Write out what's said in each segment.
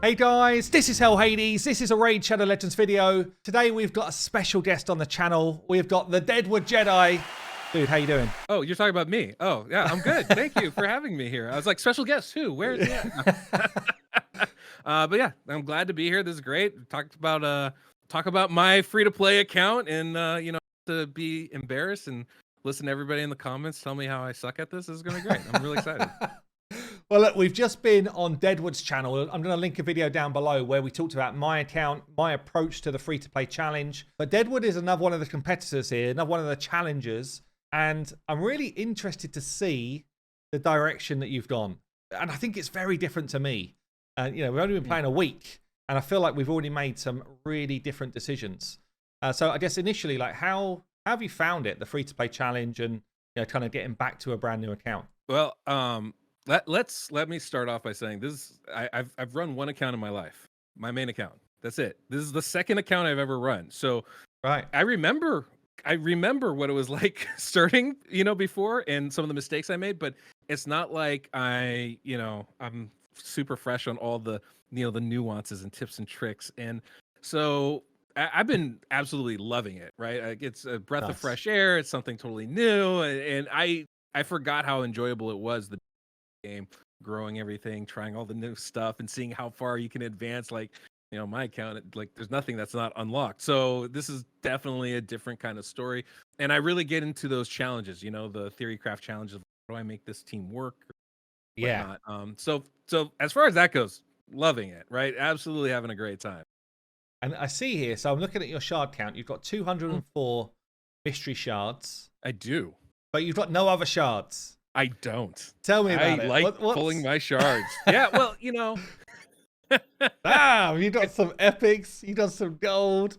Hey guys, this is Hell Hades. This is a Raid Shadow Legends video. Today we've got a special guest on the channel. We've got the DWJ. Dude, how you doing? Oh, you're talking about me. Oh, yeah, I'm good. Thank you for having me here. I was like, special guest who? Where is he at? But yeah, I'm glad to be here. This is great. Talk about my free-to-play account and to be embarrassed and listen to everybody in the comments tell me how I suck at this. This is gonna be great. I'm really excited. Well, look, we've just been on Deadwood's channel. I'm going to link a video down below where we talked about my account, my approach to the free-to-play challenge. But Deadwood is another one of the competitors here, another one of the challengers. And I'm really interested to see the direction that you've gone. And I think it's very different to me. We've only been playing a week, and I feel like we've already made some really different decisions. So I guess initially, like, how have you found it, the free-to-play challenge, and kind of getting back to a brand new account? Well, let me start off by saying this. I've run one account in my life, my main account. That's it. This is the second account I've ever run. So right, I remember what it was like starting, before, and some of the mistakes I made. But it's not like I'm super fresh on all the the nuances and tips and tricks. And so I've been absolutely loving it. Right, like, it's a breath of fresh air. It's something totally new, and I forgot how enjoyable it was. The game, growing everything, trying all the new stuff, and seeing how far you can advance. Like, my account, like, there's nothing that's not unlocked. So this is definitely a different kind of story, and I really get into those challenges. The theory craft challenges. How do I make this team work? Yeah. So as far as that goes, loving it. Right, absolutely having a great time. And I see here, so I'm looking at your shard count. You've got 204 mystery shards. I do, but you've got no other shards. I don't. Tell me about it. I like pulling my shards. Yeah, well, Damn, you got some epics. You got some gold.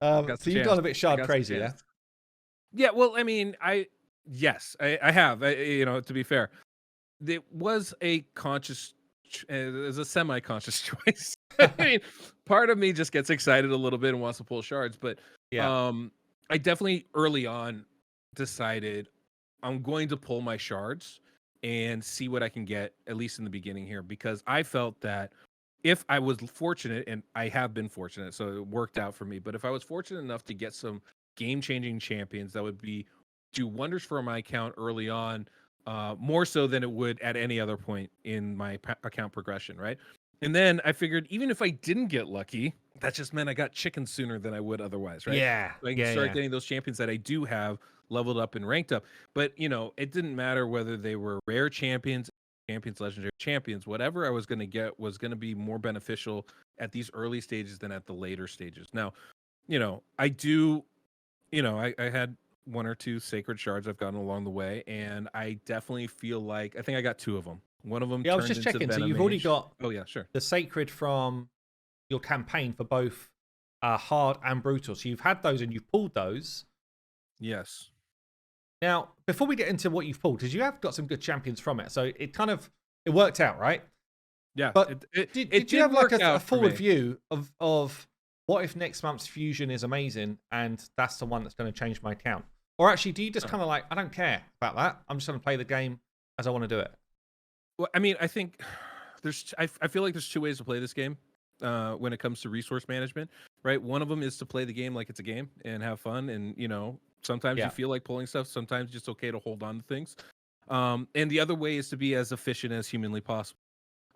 So you've got a bit shard crazy, yeah? Yeah, well, I mean, I have. To be fair, it was a conscious, it was a semi-conscious choice. I mean, part of me just gets excited a little bit and wants to pull shards, but yeah, I definitely early on decided I'm going to pull my shards and see what I can get, at least in the beginning here, because I felt that if I was fortunate, and I have been fortunate, so it worked out for me, but if I was fortunate enough to get some game-changing champions, that would do wonders for my account early on, more so than it would at any other point in my account progression, right? And then I figured, even if I didn't get lucky, that just meant I got chicken sooner than I would otherwise, right? Yeah. So I can start getting those champions that I do have leveled up and ranked up. But, it didn't matter whether they were rare champions, legendary champions, whatever I was going to get was going to be more beneficial at these early stages than at the later stages. Now, I do, I had one or two sacred shards I've gotten along the way, and I definitely feel like, I think I got two of them. One of them, I was just checking. So you've already got the sacred from your campaign for both hard and brutal. So you've had those and you've pulled those. Yes. Now, before we get into what you've pulled, because you have got some good champions from it, so it worked out, right? Yeah. But did you have like a forward view of what if next month's fusion is amazing and that's the one that's going to change my account? Or actually, do you just kind of like, I don't care about that. I'm just going to play the game as I want to do it. Well, I mean, I think I feel like there's two ways to play this game when it comes to resource management, right? One of them is to play the game like it's a game and have fun. And, sometimes you feel like pulling stuff. Sometimes it's just okay to hold on to things. And the other way is to be as efficient as humanly possible.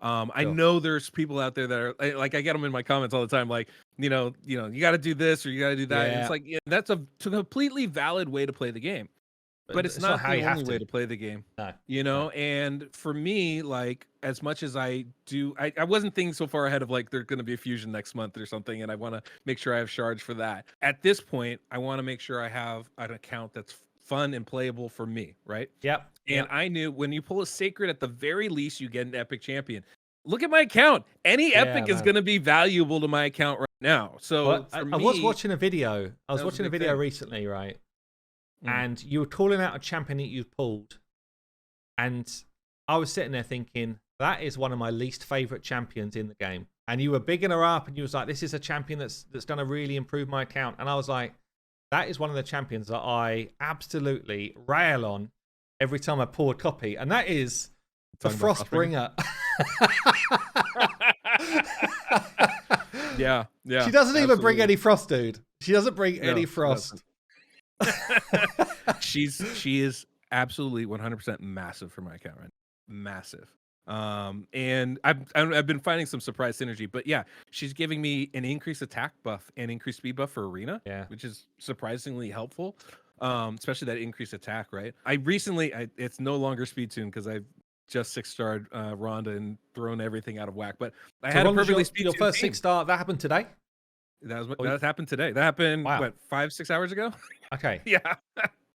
I know there's people out there that are like, I get them in my comments all the time, like, you got to do this or you got to do that. And it's like, that's a completely valid way to play the game. But it's not the only way to play the game, no. And for me, like, as much as I do, I wasn't thinking so far ahead of like, there's going to be a fusion next month or something, and I want to make sure I have shards for that. At this point, I want to make sure I have an account that's fun and playable for me, right? Yep. And I knew when you pull a sacred, at the very least, you get an epic champion. Look at my account. Any epic is going to be valuable to my account right now. So I was watching a video. I was watching a video recently, right? And you were calling out a champion that you pulled, and I was sitting there thinking, that is one of my least favorite champions in the game. And you were bigging her up, and you was like, this is a champion that's going to really improve my account. And I was like, that is one of the champions that I absolutely rail on every time I pull a copy, and that is the Frostbringer. Yeah, She yeah, doesn't even bring absolutely. any frost, dude. She doesn't bring No, any she doesn't. frost. She is absolutely 100% massive for my account right now. Massive. And I've been finding some surprise synergy, but yeah, she's giving me an increased attack buff and increased speed buff for arena, Yeah. which is surprisingly helpful. Especially that increased attack, right? It's no longer speed tune because I've just 6-starred Rhonda and thrown everything out of whack. But I So had a Ron was perfectly speed your tuned first team. 6-star. That happened today? That happened today. That happened Wow. what 5-6 hours ago? Okay. Yeah.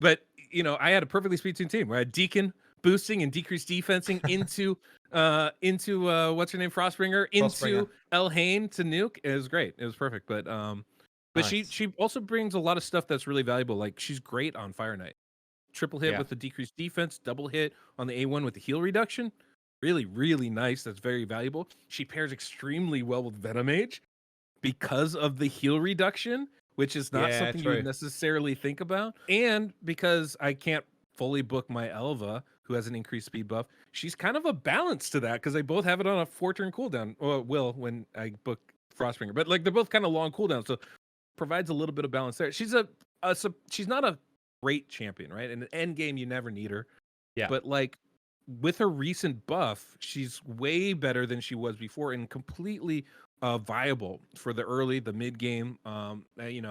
But I had a perfectly speed tuned team where I had Deacon boosting and decreased defensing into what's her name, Frostbringer, Frostbringer. into Elhain to nuke. It was great. It was perfect. But Nice. she also brings a lot of stuff that's really valuable. Like she's great on Fire Knight. Triple hit Yeah. with the decreased defense, double hit on the A1 with the heal reduction. Really, really nice. That's very valuable. She pairs extremely well with Venom Mage because of the heal reduction, which is not Yeah, something you would true. necessarily think about. And because I can't fully book my Elva, who has an increased speed buff, she's kind of a balance to that because they both have it on a 4-turn cooldown. Or will when I book Frostbringer, but like they're both kind of long cooldowns, so provides a little bit of balance there. She's she's not a great champion, right? In the end game, you never need her. Yeah. But like with her recent buff, she's way better than she was before and completely viable for the early, the mid game.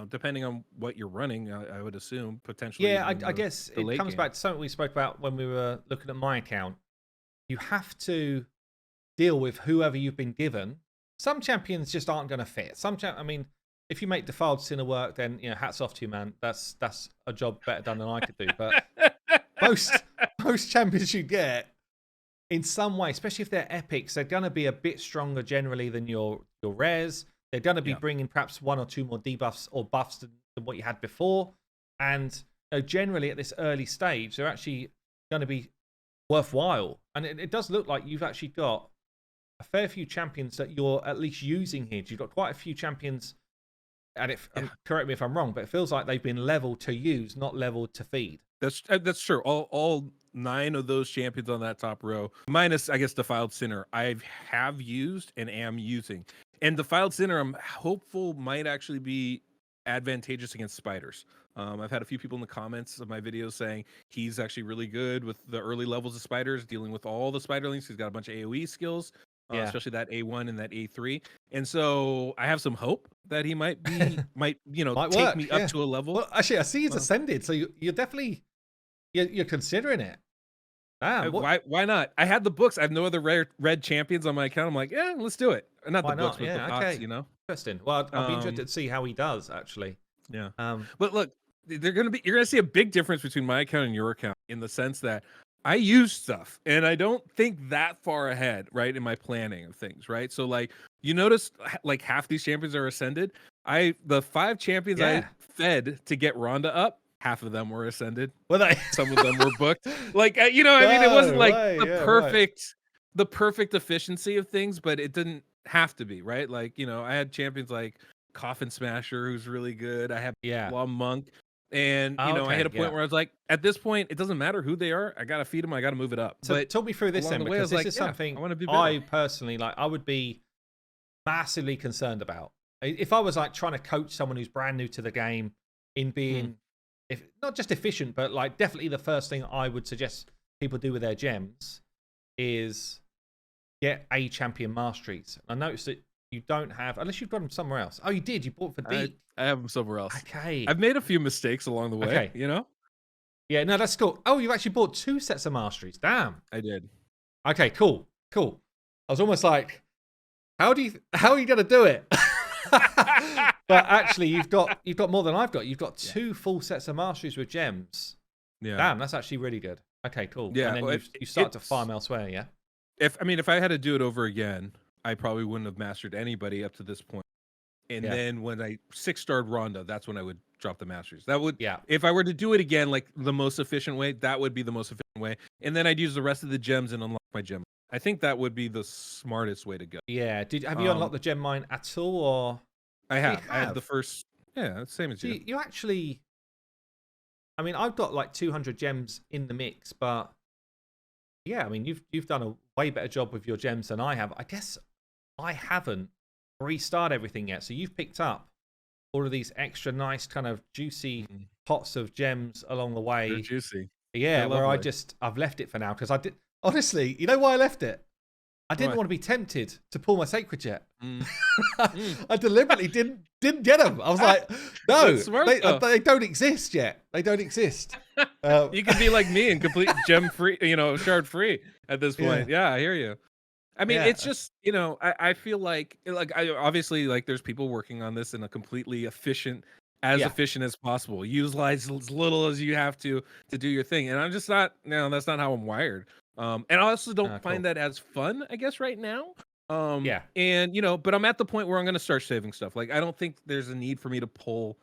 Depending on what you're running, I would assume potentially. Yeah, Even I guess the it late comes game. back to something we spoke about when we were looking at my account. You have to deal with whoever you've been given. Some champions just aren't going to fit. I mean, if you make Defiled Sinner work, then hats off to you, man. That's a job better done than I could do. But most champions you get, in some way, especially if they're epics, they're going to be a bit stronger generally than your rares. They're going to be bringing perhaps 1 or 2 more debuffs or buffs than what you had before. And generally at this early stage, they're actually going to be worthwhile. And it does look like you've actually got a fair few champions that you're at least using here. You've got quite a few champions, and correct me if I'm wrong, but it feels like they've been leveled to use, not leveled to feed. That's true. All 9 of those champions on that top row, minus I guess Defiled Sinner, I have used and am using. And Defiled Sinner, I'm hopeful might actually be advantageous against spiders. I've had a few people in the comments of my videos saying he's actually really good with the early levels of spiders, dealing with all the spiderlings. He's got a bunch of AoE skills, especially that A1 and that A3. And so I have some hope that he might take work, me up to a level. Well, actually, I see he's ascended, so you're definitely you're considering it. Damn, why not? I had the books. I have no other red champions on my account. I'm like, yeah, let's do it. Not why the books, not? but the Yeah, box, okay. Interesting. Well, I'll be interested to see how he does actually. Yeah. But look, you're gonna see a big difference between my account and your account in the sense that I use stuff and I don't think that far ahead, right, in my planning of things, right? So like you notice like half these champions are ascended. The 5 champions I fed to get Rhonda up, half of them were ascended. Were they? Some of them were booked. Like I mean, it wasn't like the perfect efficiency of things, but it didn't have to be, right? Like I had champions like Coffin Smasher, who's really good. I have Law Monk, and I hit a point where I was like, at this point, it doesn't matter who they are. I gotta feed them. I gotta move it up. So but talk me through this then, because this is something I personally like. I would be massively concerned about if I was like trying to coach someone who's brand new to the game in being, if not just efficient, but like definitely the first thing I would suggest people do with their gems is get a champion masteries. I noticed that you don't have, unless you've got them somewhere else. Oh, you did. You bought for D. I have them somewhere else. Okay. I've made a few mistakes along the way. Okay. Yeah, no, that's cool. Oh, you actually bought 2 sets of masteries. Damn. I did. Okay, cool. I was almost like, how are you gonna do it? But actually, you've got more than I've got. You've got 2 full sets of masteries with gems. Yeah. Damn, that's actually really good. Okay, cool. Yeah. And then you start to farm elsewhere. Yeah. If I had to do it over again, I probably wouldn't have mastered anybody up to this point. And then when I 6-starred Rhonda, that's when I would drop the masteries. That would, if I were to do it again, like the most efficient way, that would be the most efficient way. And then I'd use the rest of the gems and unlock my gem. I think that would be the smartest way to go. Yeah. Have you unlocked the gem mine at all, or? I have. I had the first. Yeah, same as you. You actually. I mean, I've got like 200 gems in the mix, but yeah, I mean, you've done a way better job with your gems than I have. I guess I haven't restarted everything yet. So you've picked up all of these extra nice kind of juicy pots of gems along the way. They're juicy. Yeah, They're where lovely. I've left it for now because I did honestly. You know why I left it? I didn't Why? want to be tempted to pull my sacred jet. Mm. I deliberately didn't get them. I was like, no, That's smart, though. they don't exist yet. They don't exist. You could be like me and complete gem free, shard free at this point. Yeah, I hear you. I mean, Yeah. it's just, I feel like I obviously like there's people working on this in a completely efficient as possible. Utilize as little as you have to do your thing. And I'm just not, no, that's not how I'm wired. And I also don't find that as fun, I guess, right now. Yeah. And but I'm at the point where I'm gonna start saving stuff. Like I don't think there's a need for me to pull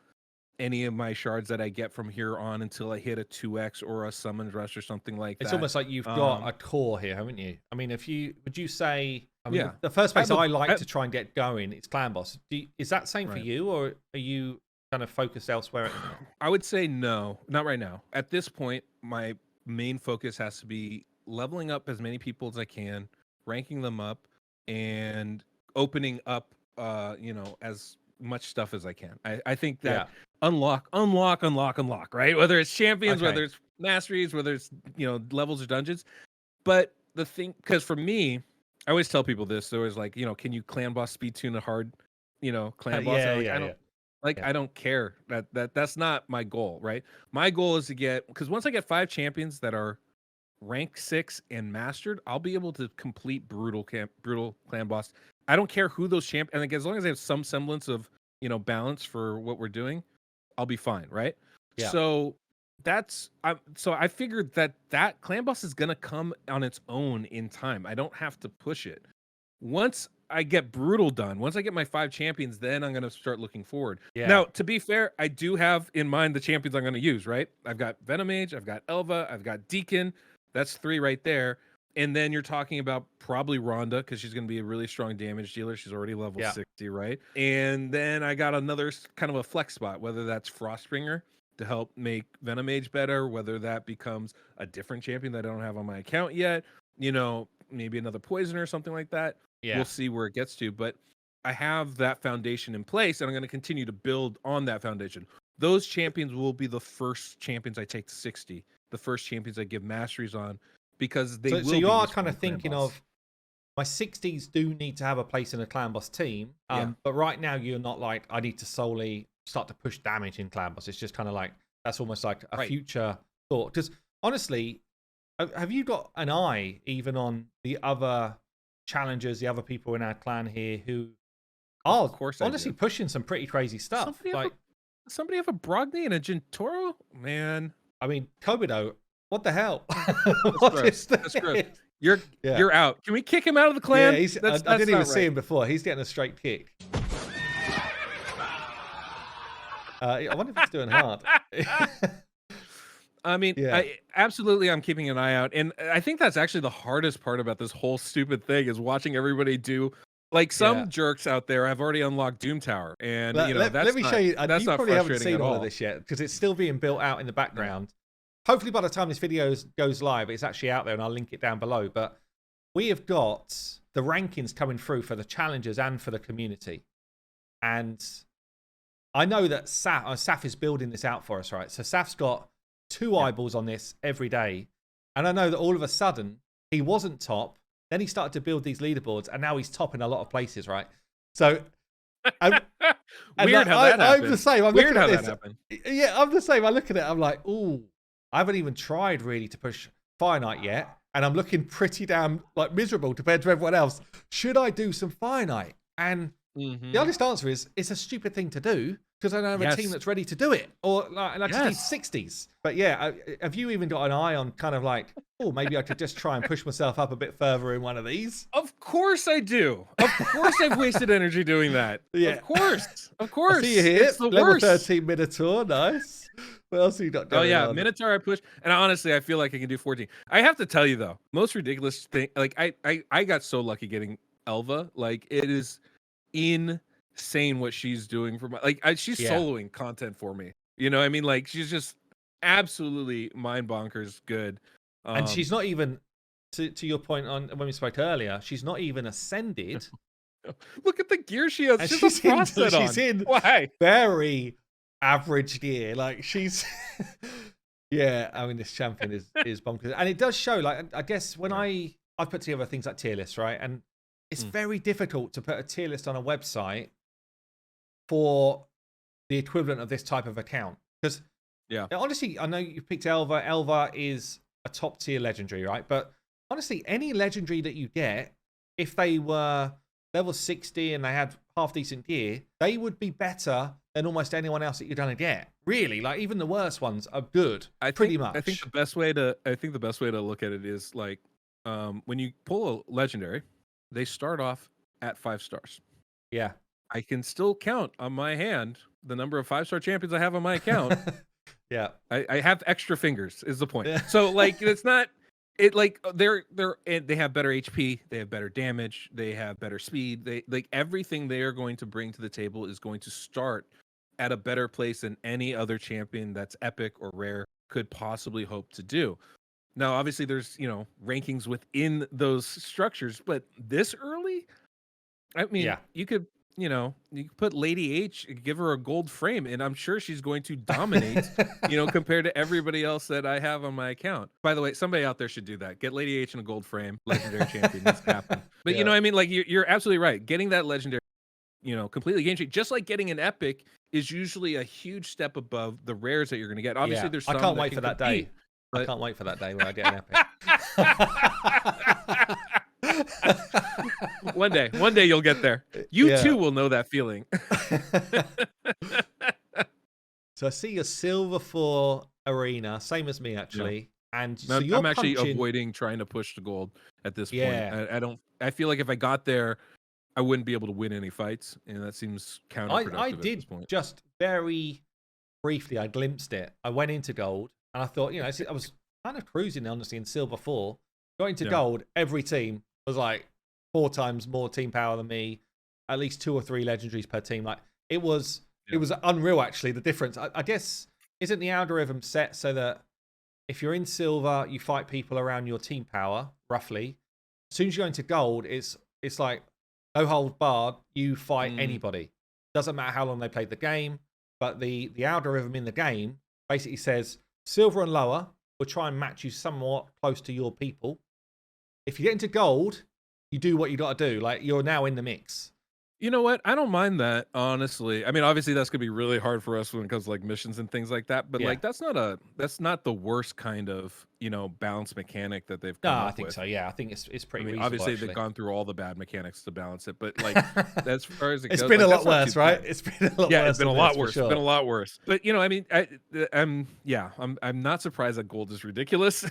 any of my shards that I get from here on until I hit a 2x or a summoned rush or something like that. It's almost like you've got a core here, haven't you? I mean, would you say, I mean, Yeah. the first place I like to try and get going is Clan Boss. Is that same for you, or are you kind of focused elsewhere? I would say no, not right now. At this point, my main focus has to be leveling up as many people as I can, ranking them up, and opening up, as much stuff as I can. I think that unlock, right? Whether it's champions, whether it's masteries, whether it's levels or dungeons. But the thing, because for me, I always tell people this. They're always like, can you clan boss speed tune a hard, clan boss? I don't care. That's not my goal, right? My goal is to get, because once I get 5 champions that are rank 6 and mastered, I'll be able to complete brutal clan boss. I don't care who those champions, and like, as long as I have some semblance of balance for what we're doing, I'll be fine, right? Yeah. So I figured that clan boss is gonna come on its own in time. I don't have to push it. Once I get brutal done, once I get my 5 champions, then I'm gonna start looking forward. Yeah. Now, to be fair, I do have in mind the champions I'm gonna use, right? I've got Venom Mage, I've got Elva, I've got Deacon. That's 3 right there. And then you're talking about probably Rhonda, because she's going to be a really strong damage dealer. She's already level 60, right? And then I got another kind of a flex spot, whether that's Frostbringer to help make Venom Mage better, whether that becomes a different champion that I don't have on my account yet, maybe another Poisoner or something like that. Yeah. We'll see where it gets to. But I have that foundation in place, and I'm going to continue to build on that foundation. Those champions will be the first champions I take to 60. The first champions I give masteries on, because they will. So you are kind of thinking of, my 60s do need to have a place in a clan boss team, but right now you're not like, I need to solely start to push damage in clan boss. It's just kind of like, that's almost like a future thought. Because honestly, have you got an eye even on the other challengers, the other people in our clan here who are, of course, honestly pushing some pretty crazy stuff? Somebody have a Brogni and a Gentoro? Man. I mean, Kobido, what the hell? That's gross. You're out. Can we kick him out of the clan? Yeah, I didn't even see him before. He's getting a straight kick. I wonder if he's doing hard. I mean, I'm keeping an eye out. And I think that's actually the hardest part about this whole stupid thing is watching everybody do. Like some jerks out there have already unlocked Doom Tower. And, let me show you. That's you not probably haven't seen all all of this yet because it's still being built out in the background. Hopefully by the time this video goes live, it's actually out there and I'll link it down below. But we have got the rankings coming through for the challengers and for the community. And I know that Saf is building this out for us, right? So Saf's got 2 eyeballs on this every day. And I know that all of a sudden he wasn't top. Then he started to build these leaderboards and now he's top in a lot of places, right? So Weird how that happened. I'm the same. I'm Weird looking how at that this. happened. Yeah, I'm the same. I look at it. I'm like, ooh, I haven't even tried really to push Fire Knight yet. And I'm looking pretty damn like miserable compared to everyone else. Should I do some Fire Knight? And the honest answer is, it's a stupid thing to do because I don't have a team that's ready to do it. Or like, and I just need 60s. But yeah, have you even got an eye on kind of like, oh, maybe I could just try and push myself up a bit further in one of these? Of course I do. Of course I've wasted energy doing that. Yeah. Of course. I see you here. It's the Level worst. 13 Minotaur. Nice. What else have you got going on? Minotaur I push. And honestly, I feel like I can do 14. I have to tell you though, most ridiculous thing, like I got so lucky getting Elva. Like it is insane what she's doing for my, she's soloing content for me. You know what I mean? Like she's just absolutely mind bonkers good. And she's not even, to your point on when we spoke earlier, she's not even ascended Look at the gear she has. And She's a frost set on. she's in Why? very average gear. Like she's, yeah. I mean, this champion is bonkers, and it does show. Like I guess when I've put together things like tier lists, right, and it's very difficult to put a tier list on a website for the equivalent of this type of account because honestly, I know you picked Elva. Elva is a top tier legendary, right? But honestly, any legendary that you get, if they were level 60 and they had half decent gear, they would be better than almost anyone else that you're gonna get. Really, like even the worst ones are good. Pretty much. I think the best way to look at it is like when you pull a legendary, they start off at 5 stars. Yeah. I can still count on my hand the number of 5-star champions I have on my account. Yeah. I have extra fingers is the point. So like it's not it like they have better HP, they have better damage, they have better speed. They like everything they are going to bring to the table is going to start at a better place than any other champion that's epic or rare could possibly hope to do. Now, obviously there's, rankings within those structures, but this early, I mean, you could put Lady H, give her a gold frame, and I'm sure she's going to dominate, compared to everybody else that I have on my account. By the way, somebody out there should do that. Get Lady H in a gold frame, legendary champion. Needs to happen. But you know what I mean? Like you're absolutely right. Getting that legendary, completely game changing. Just like getting an epic is usually a huge step above the rares that you're going to get. Obviously, there's some I can't wait for that day. But... I can't wait for that day when I get an epic. One day you'll get there. You too will know that feeling. So I see your silver 4 arena, same as me actually. Yeah. And so I'm actually avoiding trying to push the gold at this point. I feel like if I got there, I wouldn't be able to win any fights, and that seems counterproductive. I at did this point. Just very briefly. I glimpsed it. I went into gold, and I thought, I was kind of cruising honestly in silver 4. Going into gold, every team was like 4 times more team power than me. At least 2 or 3 legendaries per team. Like it was unreal actually. The difference, I guess, isn't the algorithm set so that if you're in silver, you fight people around your team power roughly. As soon as you go into gold, it's like no hold barred. You fight anybody. Doesn't matter how long they played the game. But the algorithm in the game basically says silver and lower will try and match you somewhat close to your people. If you get into gold, you do what you got to do. Like you're now in the mix. You know what? I don't mind that, honestly. I mean, obviously that's gonna be really hard for us when it comes to like missions and things like that. But like that's not the worst kind of balance mechanic that they've come up I think with. so. Yeah, I think it's pretty. I mean, reasonable, obviously actually. they've gone through all the bad mechanics to balance it, but like as far as it goes, it's been like, a lot worse, right? It's been a lot worse. Yeah, it's been a lot worse. Sure. It's been a lot worse. But I mean, I'm not surprised that gold is ridiculous.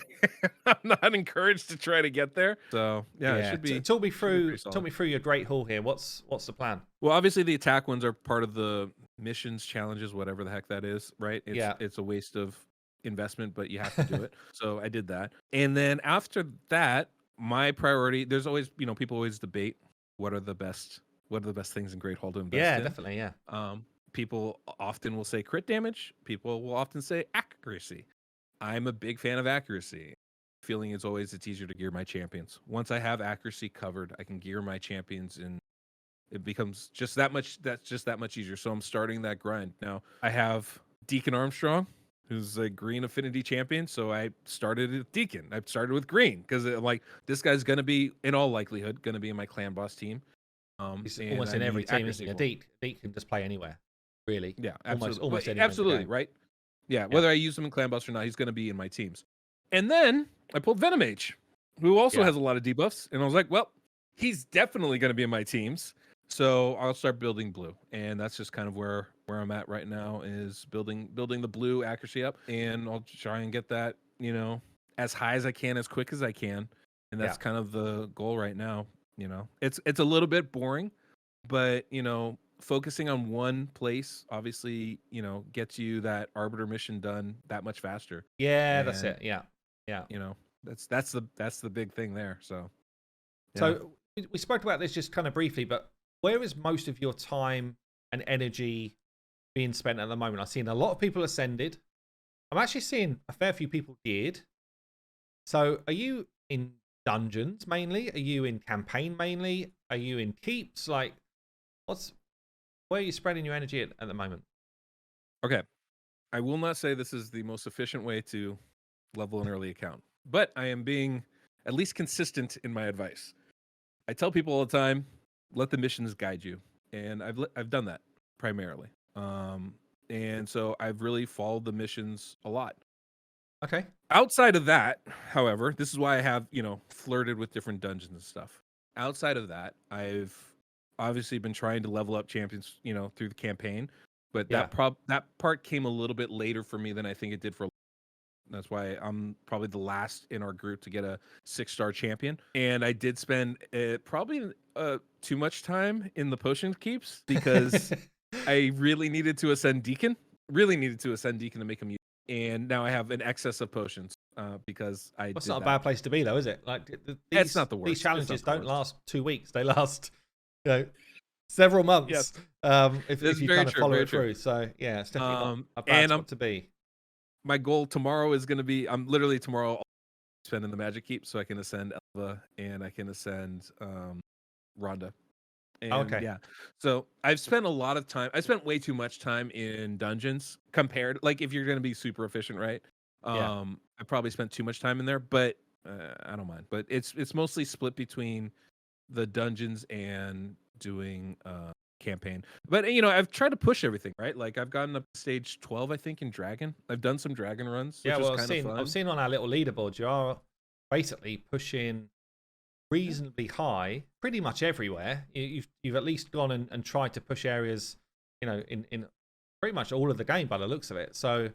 I'm not encouraged to try to get there. So it should be. Talk me through your great haul here. What's the plan? Well, obviously the attack ones are part of the missions, challenges, whatever the heck that is, right? It's a waste of investment, but you have to do it. So I did that. And then after that, my priority, there's always, people always debate what are the best things in Great Hall to invest in. Yeah, definitely, yeah. People often will say crit damage. People will often say accuracy. I'm a big fan of accuracy. Feeling is always it's easier to gear my champions. Once I have accuracy covered, I can gear my champions and it becomes just that much easier. So I'm starting that grind. Now I have Deacon Armstrong, who's a green affinity champion. So I started with Deacon. I started with green because I'm like, this guy's going to be, in all likelihood, going to be in my clan boss team. He's almost in every team, isn't he? Deacon can just play anywhere, really. Yeah, absolutely. Almost anywhere. Absolutely, right? Yeah, whether I use him in clan boss or not, he's going to be in my teams. And then I pulled Venom Mage, who also has a lot of debuffs. And I was like, well, he's definitely going to be in my teams. So I'll start building blue, and that's just kind of where I'm at right now is building the blue accuracy up, and I'll try and get that as high as I can, as quick as I can, and that's kind of the goal right now. It's a little bit boring, but focusing on one place obviously gets you that arbiter mission done that much faster. Yeah, and that's it. Yeah. That's the big thing there. So we spoke about this just kind of briefly, but where is most of your time and energy being spent at the moment? I've seen a lot of people ascended. I'm actually seeing a fair few people geared. So are you in dungeons mainly? Are you in campaign mainly? Are you in keeps? Like, where are you spreading your energy at the moment? Okay. I will not say this is the most efficient way to level an early account, but I am being at least consistent in my advice. I tell people all the time, let the missions guide you, and I've done that primarily. And so I've really followed the missions a lot. Okay. Outside of that, however, this is why I have, flirted with different dungeons and stuff. Outside of that, I've obviously been trying to level up champions, through the campaign, but Yeah. that part came a little bit later for me than I think it did for. That's why I'm probably the last in our group to get a 6-star champion. And I did spend probably too much time in the potion keeps because I really needed to ascend Deacon. Really needed to ascend Deacon to make him use. And now I have an excess of potions because I That's did not a that. bad place to be, though, is it? Like It's not the worst. These challenges don't worst. last 2 weeks; they last, several months. Yes. If you kind of follow it through. So yeah, it's definitely not a bad spot to be. My goal tomorrow is going to be. I'm literally tomorrow spending the magic keep so I can ascend Elva and I can ascend Rhonda. And Okay. yeah. So I've spent a lot of time. I spent way too much time in dungeons compared, like if you're going to be super efficient, right? Yeah. I probably spent too much time in there, but I don't mind. But it's mostly split between the dungeons and doing campaign. But I've tried to push everything, right? Like I've gotten up to stage 12, I think, in Dragon. I've done some Dragon runs, which is kind of fun. I've seen on our little leaderboard you are basically pushing reasonably high pretty much everywhere. You've at least gone and tried to push areas, in pretty much all of the game by the looks of it. So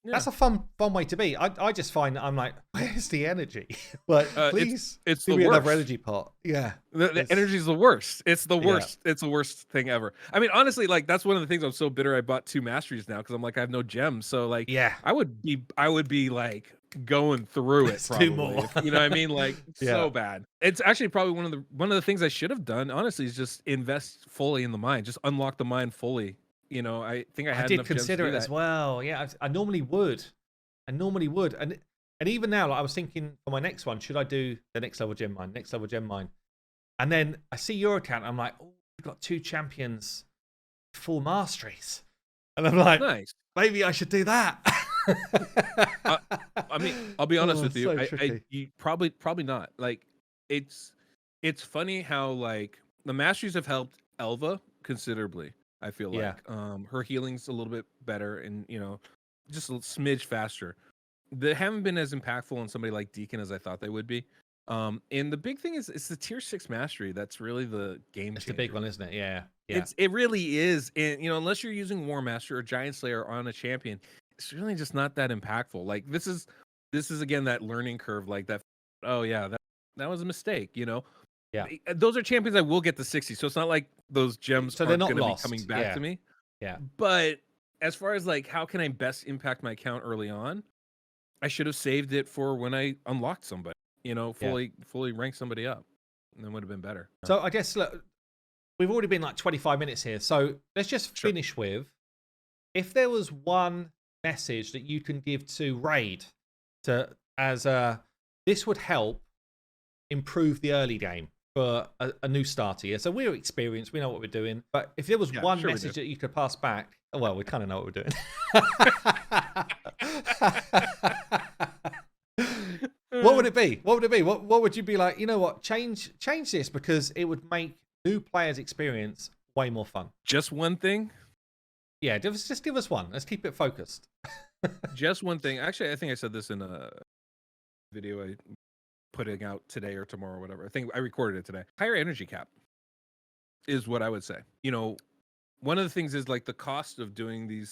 that's a fun way to be. I just find that I'm like, where's the energy? Like, please, it's give the me worst. another energy pot. Yeah, the energy is the worst. It's the worst. Yeah. It's the worst thing ever. I mean, honestly, like that's one of the things I'm so bitter. I bought 2 masteries now because I'm like I have no gems. So like, yeah, I would be like going through it probably. More. You know what I mean? Like so bad. It's actually probably one of the things I should have done. Honestly, is just invest fully in the mine. Just unlock the mine fully. I think I did consider it as well. Yeah, I normally would. And even now, like I was thinking for my next one, should I do the next level gem mine? And then I see your account. I'm like, oh, you've got 2 champions, 4 masteries, and I'm like, nice. Maybe I should do that. I mean, I'll be honest with you. You probably not. Like, it's funny how like the masteries have helped Elva considerably. I feel like her healing's a little bit better, and just a smidge faster. They haven't been as impactful on somebody like Deacon as I thought they would be. And the big thing is it's the tier 6 mastery that's really the game changer. It's the big one, isn't it? Yeah. It really is. And unless you're using War Master or Giant Slayer on a champion, it's really just not that impactful. Like this is again that learning curve, like that. Oh yeah, that was a mistake. Yeah. Those are champions I will get the 60. So it's not like those gems aren't going to be coming back to me. Yeah. But as far as like how can I best impact my account early on, I should have saved it for when I unlocked somebody, fully ranked somebody up. And then would have been better. So I guess look, we've already been like 25 minutes here. So let's just finish with, if there was one message that you can give to Raid this would help improve the early game for a new starter. Yeah? So we're experienced, we know what we're doing. But if there was one message that you could pass back, well, we kind of know what we're doing. What would it be? What would you be like? You know what? Change this because it would make new players' experience way more fun. Just one thing? Yeah, just give us one. Let's keep it focused. Just one thing. Actually, I think I said this in a video I putting out today or tomorrow or whatever. I think I recorded it today. Higher energy cap is what I would say. One of the things is like the cost of doing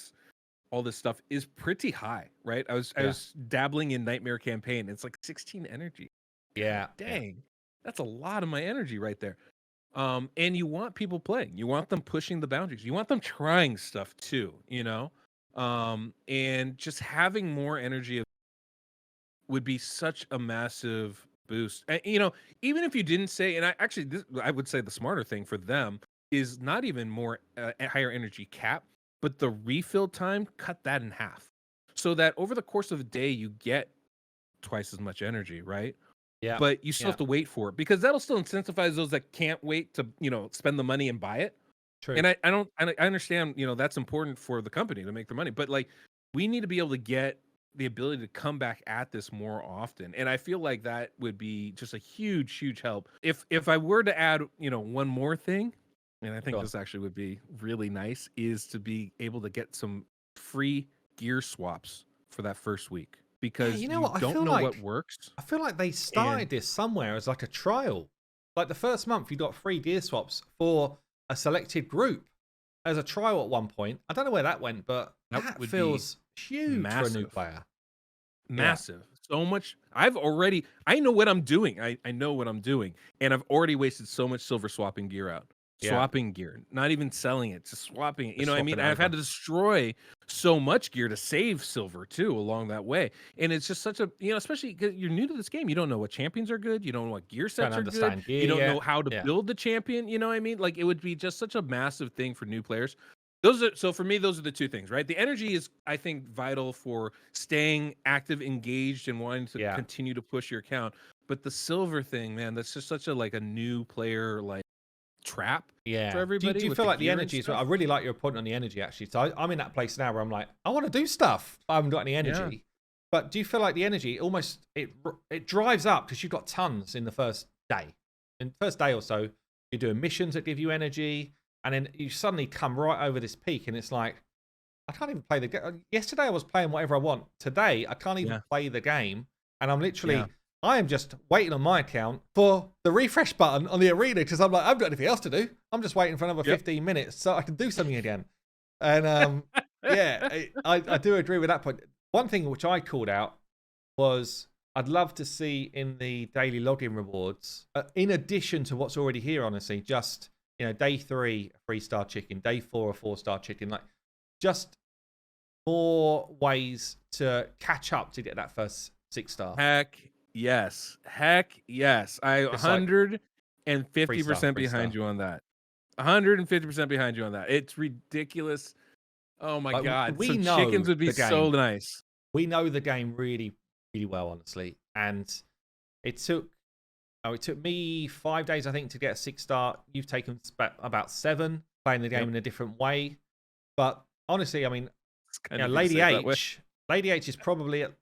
all this stuff is pretty high, right? I was dabbling in Nightmare Campaign. It's like 16 energy. Yeah. Dang. That's a lot of my energy right there. And you want people playing. You want them pushing the boundaries. You want them trying stuff too, and just having more energy would be such a massive boost. And, even if you didn't say, and I would say the smarter thing for them is not even more higher energy cap, but the refill time, cut that in half so that over the course of the day, you get twice as much energy, right? Yeah. but you still Yeah. have to wait for it because that'll still incentivize those that can't wait to, spend the money and buy it. True. And I understand, that's important for the company to make the money, but like we need to be able to get the ability to come back at this more often. And I feel like that would be just a huge, huge help. If I were to add, one more thing, and I think Go on. this actually would be really nice, is to be able to get some free gear swaps for that first week Yeah, because you know you what? don't know what works. I feel like they And started this somewhere as like a trial. Like the first month, you got free gear swaps for a selected group as a trial at one point. I don't know where that went, but that that would be feels huge for a new massive. player. Yeah. Massive. So much. I know what I'm doing. I know what I'm doing. And I've already wasted so much silver swapping gear out. Yeah. Swapping gear, not even selling it, just swapping it. You Just know what I swapping mean? it I've had over. to destroy so much gear to save silver too along that way. And it's just such a, especially because you're new to this game, you don't know what champions are good, you don't know what gear Don't sets are good, understand gear you don't know yet. how to Yeah. build the champion. You know what I mean? Like it would be just such a massive thing for new players. So for me, those are the two things, right? The energy is, I think, vital for staying active, engaged, and wanting to Yeah. continue to push your account. But the silver thing, man, that's just such a like a new player like trap for Yeah. Do everybody you with feel the like the gear and energy is? I stuff. really like your point on the energy, actually. So I'm in that place now where I'm like, I want to do stuff. I haven't got any Yeah. energy. But do you feel like the energy almost it drives up because you've got tons in the first day? In the first day or so, you're doing missions that give you energy, and then you suddenly come right over this peak, and it's like, I can't even play the game. Yesterday I was playing whatever I want. Today I can't even Yeah. play the game, and I'm literally Yeah. I am just waiting on my account for the refresh button on the arena because I'm like, I've got anything else to do. I'm just waiting for another Yep. 15 minutes so I can do something again. And yeah, I do agree with that point. One thing which I called out was I'd love to see in the daily login rewards, in addition to what's already here, honestly, just, day 3, a 3-star chicken, day 4, a 4-star chicken, like just more ways to catch up to get that first 6-star. Heck yes. Heck yes. I It's like 150% 3-star. behind you on that. 150% behind you on that. It's ridiculous. Oh my Like God. we Some know chickens would be the so game. nice. We know the game really, really well, honestly. And it took me 5 days, I think, to get a 6-star. You've taken about 7 playing the game Yep. in a different way. But honestly, I mean, It's kind of Lady H is probably at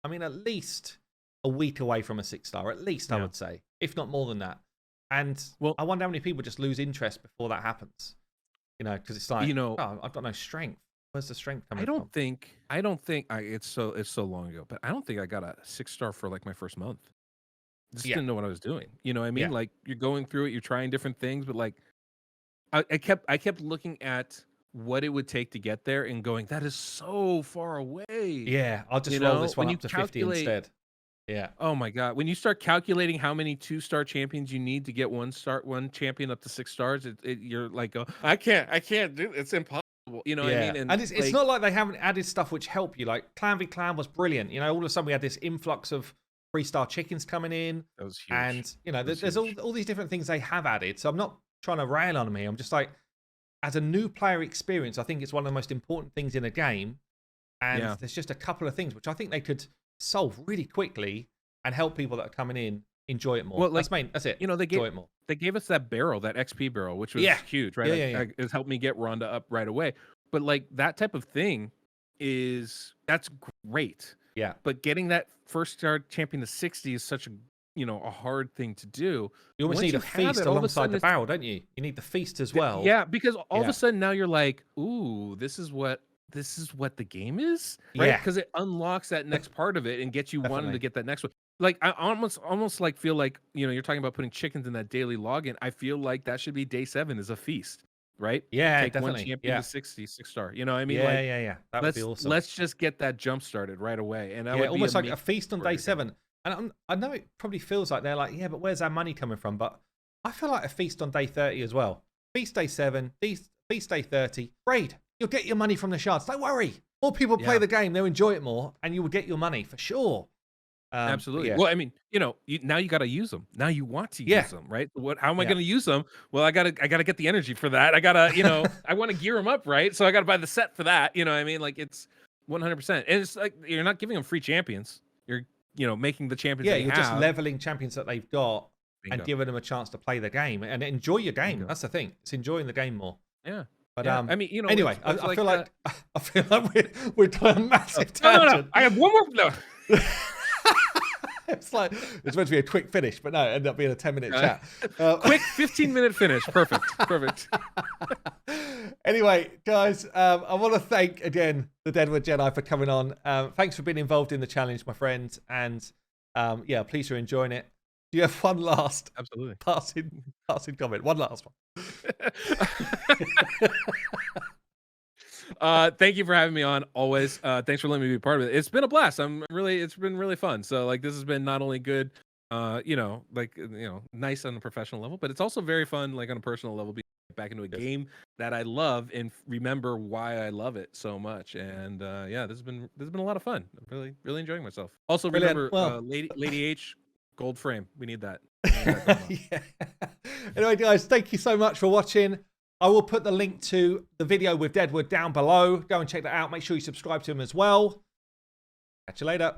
least a week away from a 6-star. At least I Yeah. would say, if not more than that. And Well, I wonder how many people just lose interest before that happens. Because it's like, oh, I've got no strength. Where's the strength coming I from? don't think it's so long ago, but I don't think I got a 6-star for like my first month. Just Yeah. didn't know what I was doing. You know what I mean? Yeah. Like you're going through it, you're trying different things, but like I kept looking at what it would take to get there and going, that is so far away. Yeah, I'll just You roll know, this one when up you to 50 calculate, instead. Yeah. oh my God, when you start calculating how many 2-star champions you need to get one champion up to 6 stars, you're like, oh, I can't do it. It's impossible. You know what I Yeah. mean? And it's not like they haven't added stuff which help you. Like Clan v Clan was brilliant. All of a sudden we had this influx of 3-star chickens coming in. that was huge. And, That was there's huge. all these different things they have added. So I'm not trying to rail on them here. I'm just like, as a new player experience, I think it's one of the most important things in a game. And Yeah. there's just a couple of things which I think they could solve really quickly and help people that are coming in enjoy it more. Well, like, That's it. they Enjoy it more. gave us that barrel, that XP barrel, which was Yeah. huge, right? Yeah. It's helped me get Rhonda up right away. But like that type of thing that's great. Yeah. But getting that first star champion to 60 is such a hard thing to do. You almost Once need you a have feast it, all of a alongside sudden the it's- barrel, don't you? You need the feast as well. Yeah, because all of Yeah. a sudden now you're like, ooh, this is what the game is, right? Yeah. Because it unlocks that next part of it and gets you wanting Definitely. to get that next one. Like I almost like feel like you're talking about putting chickens in that daily login. I feel like that should be day 7 is a feast, right? Yeah, Take one definitely. champion Yeah. to 60, 6-star. You know what I mean? Yeah, Like yeah. That would be awesome. let's just get that jump started right away. And that would be almost like a amazing feast on for day everything. 7. And I know it probably feels like they're like, yeah, but where's our money coming from? But I feel like a feast on day 30 as well. Feast day 7, feast day 30. Raid, you'll get your money from the shards. Don't worry. More people play Yeah. the game, they'll enjoy it more, and you will get your money for sure. Absolutely. Yeah. Well, I mean, now you got to use them. Now you want to Yeah. use them, right? How am I Yeah. going to use them? Well, I got to get the energy for that. I got to, I want to gear them up, right? So I got to buy the set for that. You know what I mean? Like it's 100%. And it's like you're not giving them free champions. You're making the champions. Yeah, they you're have. just leveling champions that they've got Bingo. and giving them a chance to play the game and enjoy your game. Bingo. That's the thing. It's enjoying the game more. Yeah. But yeah. I mean, anyway, it's I feel like we're doing a massive no, tangent. I have one more. No. It's like it's meant to be a quick finish, but no, it ended up being a 10-minute chat. Quick 15-minute finish. Perfect. Anyway, guys, I want to thank again the Deadwood Jedi for coming on. Thanks for being involved in the challenge, my friends, and yeah, please you're enjoying it. Do you have one last Absolutely passing comment? One last one. Thank you for having me on always. Thanks for letting me be part of it. It's been a blast. It's been really fun. So like this has been not only good, nice on a professional level, but it's also very fun like on a personal level, being back into a game that I love and remember why I love it so much. And yeah, this has been a lot of fun. I'm really enjoying myself. Also remember Lady H gold frame. We need that. Yeah. Anyway, guys, thank you so much for watching. I will put the link to the video with Deadwood down below. Go and check that out. Make sure you subscribe to him as well. Catch you later.